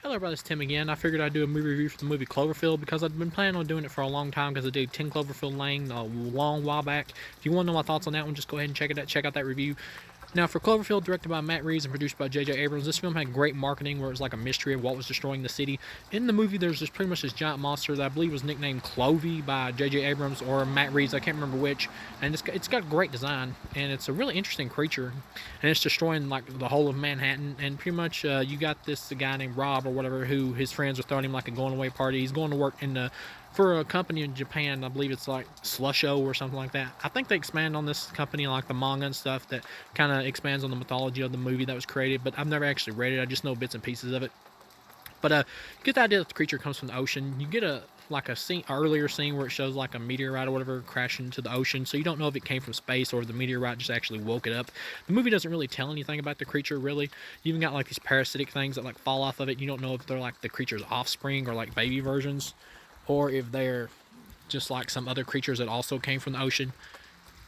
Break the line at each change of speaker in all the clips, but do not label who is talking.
Hello everybody, it's Tim again. I figured I'd do a movie review for the movie Cloverfield because I've been planning on doing it for a long time because I did 10 Cloverfield Lane a long while back. If you want to know my thoughts on that one, just go ahead and check out that review. Now, for Cloverfield, directed by Matt Reeves and produced by J.J. Abrams, this film had great marketing where it was like a mystery of what was destroying the city. In the movie, there's just pretty much this giant monster that I believe was nicknamed Clovey by J.J. Abrams or Matt Reeves, I can't remember which. And it's got great design, and it's a really interesting creature. And it's destroying like the whole of Manhattan. And pretty much you got this guy named Rob or whatever who his friends are throwing him like a going away party. He's going to work in the for a company in Japan. I believe it's like Slusho or something like that. I think they expand on this company like the manga and stuff that kind of expands on the mythology of the movie that was created, but I've never actually read it. I just know bits and pieces of it. But you get the idea that the creature comes from the ocean. You get a earlier scene where it shows like a meteorite or whatever crash into the ocean, so you don't know if it came from space or the meteorite just actually woke it up. The movie doesn't really tell anything about the creature, really. You even got like these parasitic things that like fall off of it. You don't know if they're like the creature's offspring or like baby versions, or if they're just like some other creatures that also came from the ocean.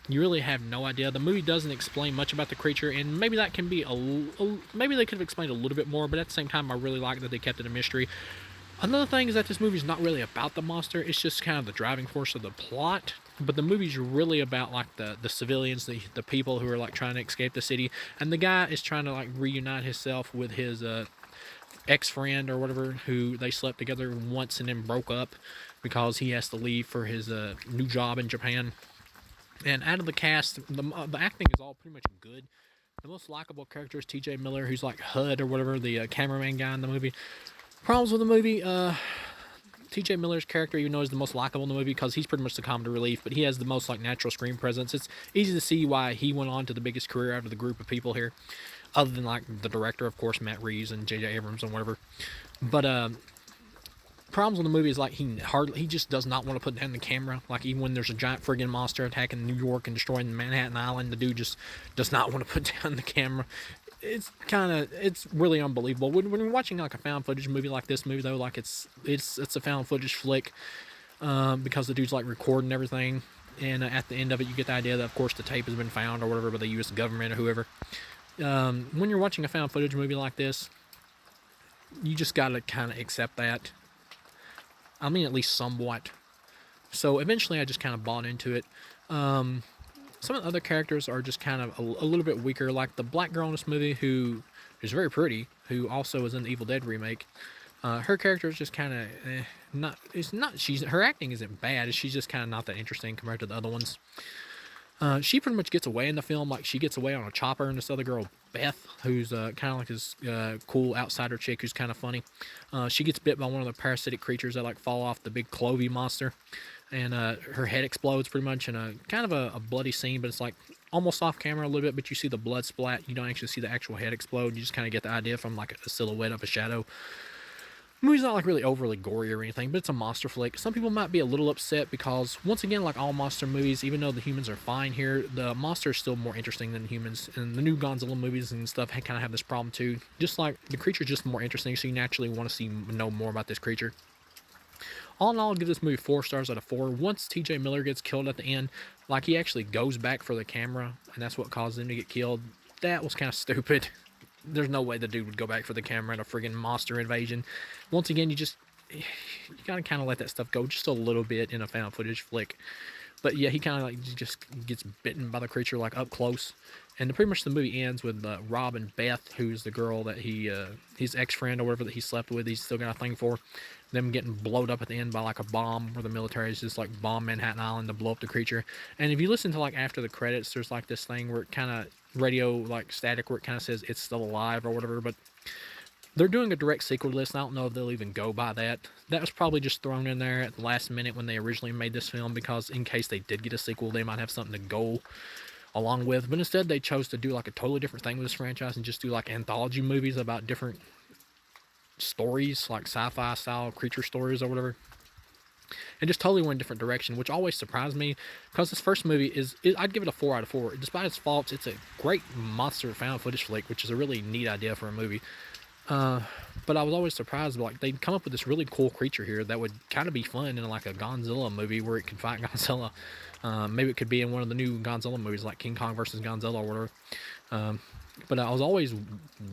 You really have no idea. The movie doesn't explain much about the creature, and maybe that can be maybe they could have explained a little bit more, but at the same time I really like that they kept it a mystery. Another thing is that this movie's not really about the monster, it's just kind of the driving force of the plot. But the movie's really about like the civilians, the people who are like trying to escape the city, and the guy is trying to like reunite himself with his ex-friend or whatever who they slept together once and then broke up because he has to leave for his new job in Japan. And out of the cast, the acting is all pretty much good. The most likable character is T.J. Miller, who's like HUD or whatever, the cameraman guy in the movie. Problems with the movie, T.J. Miller's character, even though he's the most likable in the movie because he's pretty much the comic relief, but he has the most like natural screen presence. It's easy to see why he went on to the biggest career out of the group of people here, other than like the director, of course, Matt Reeves and J.J. Abrams and whatever. But problems with the movie is like he just does not want to put down the camera. Like even when there's a giant friggin' monster attacking New York and destroying Manhattan Island, the dude just does not want to put down the camera. It's really unbelievable when you're watching like a found footage movie like this movie though. Like it's a found footage flick because the dude's like recording everything, and at the end of it you get the idea that of course the tape has been found or whatever by the U.S. government or whoever. When you're watching a found footage movie like this, you just gotta kind of accept that. I mean, at least somewhat. So eventually I just kind of bought into it. Some of the other characters are just kind of a little bit weaker, like the black girl in this movie who is very pretty, who also is in the Evil Dead remake. Her character is just kind of not. It's not. Her acting isn't bad. She's just kind of not that interesting compared to the other ones. She pretty much gets away in the film, like she gets away on a chopper, and this other girl, Beth, who's kind of like this cool outsider chick who's kind of funny. She gets bit by one of the parasitic creatures that like fall off the big Clovey monster, and her head explodes pretty much in a kind of a bloody scene, but it's like almost off camera a little bit, but you see the blood splat. You don't actually see the actual head explode. You just kind of get the idea from like a silhouette of a shadow. The movie's not like really overly gory or anything, but it's a monster flick. Some people might be a little upset because, once again, like all monster movies, even though the humans are fine here, the monster is still more interesting than humans. And the new Godzilla movies and stuff kind of have this problem too. Just like the creature's just more interesting, so you naturally want to know more about this creature. All in all, I'll give this movie 4 stars out of 4. Once T.J. Miller gets killed at the end, like he actually goes back for the camera, and that's what caused him to get killed. That was kind of stupid. There's no way the dude would go back for the camera in a friggin' monster invasion. Once again, you gotta kind of let that stuff go just a little bit in a found footage flick. But yeah, he kind of like just gets bitten by the creature like up close, and pretty much the movie ends with Rob and Beth, who's the girl that his ex-friend or whatever that he slept with, he's still got a thing for, them getting blowed up at the end by like a bomb, where the military is just like bomb Manhattan Island to blow up the creature. And if you listen to like after the credits, there's like this thing where it kind of radio like static where it kind of says it's still alive or whatever, but they're doing a direct sequel to this, and I don't know if they'll even go by that. That was probably just thrown in there at the last minute when they originally made this film, because in case they did get a sequel, they might have something to go along with. But instead, they chose to do like a totally different thing with this franchise and just do like anthology movies about different stories, like sci-fi style creature stories or whatever. And just totally went in a different direction, which always surprised me, because this first movie I'd give it a 4 out of 4. Despite its faults, it's a great monster found footage flick, which is a really neat idea for a movie. But I was always surprised, like they'd come up with this really cool creature here that would kind of be fun in like a Godzilla movie where it could fight Godzilla. Maybe it could be in one of the new Godzilla movies, like King Kong versus Godzilla or whatever. But I was always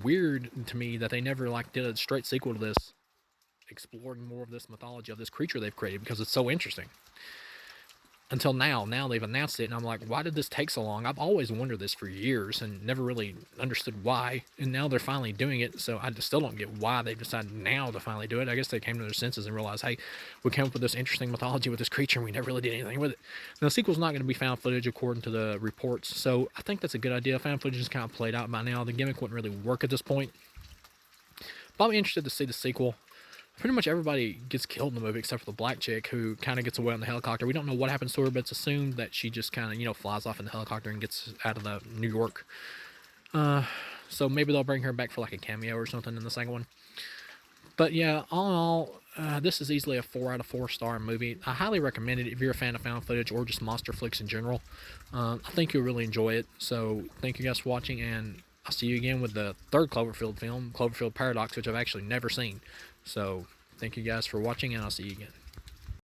weird to me that they never like did a straight sequel to this, exploring more of this mythology of this creature they've created because it's so interesting. Until now, they've announced it, and I'm like, why did this take so long? I've always wondered this for years and never really understood why. And now they're finally doing it, so I just still don't get why they've decided now to finally do it. I guess they came to their senses and realized, hey, we came up with this interesting mythology with this creature, and we never really did anything with it. Now, the sequel's not going to be found footage according to the reports, so I think that's a good idea. Found footage is kind of played out by now. The gimmick wouldn't really work at this point. But I'll be interested to see the sequel. Pretty much everybody gets killed in the movie except for the black chick who kind of gets away on the helicopter. We don't know what happens to her, but it's assumed that she just kind of, flies off in the helicopter and gets out of the New York. So maybe they'll bring her back for like a cameo or something in the second one. But yeah, all in all, this is easily a 4 out of 4 star movie. I highly recommend it if you're a fan of found footage or just monster flicks in general. I think you'll really enjoy it. So thank you guys for watching, and I'll see you again with the third Cloverfield film, Cloverfield Paradox, which I've actually never seen. So thank you guys for watching, and I'll see you again.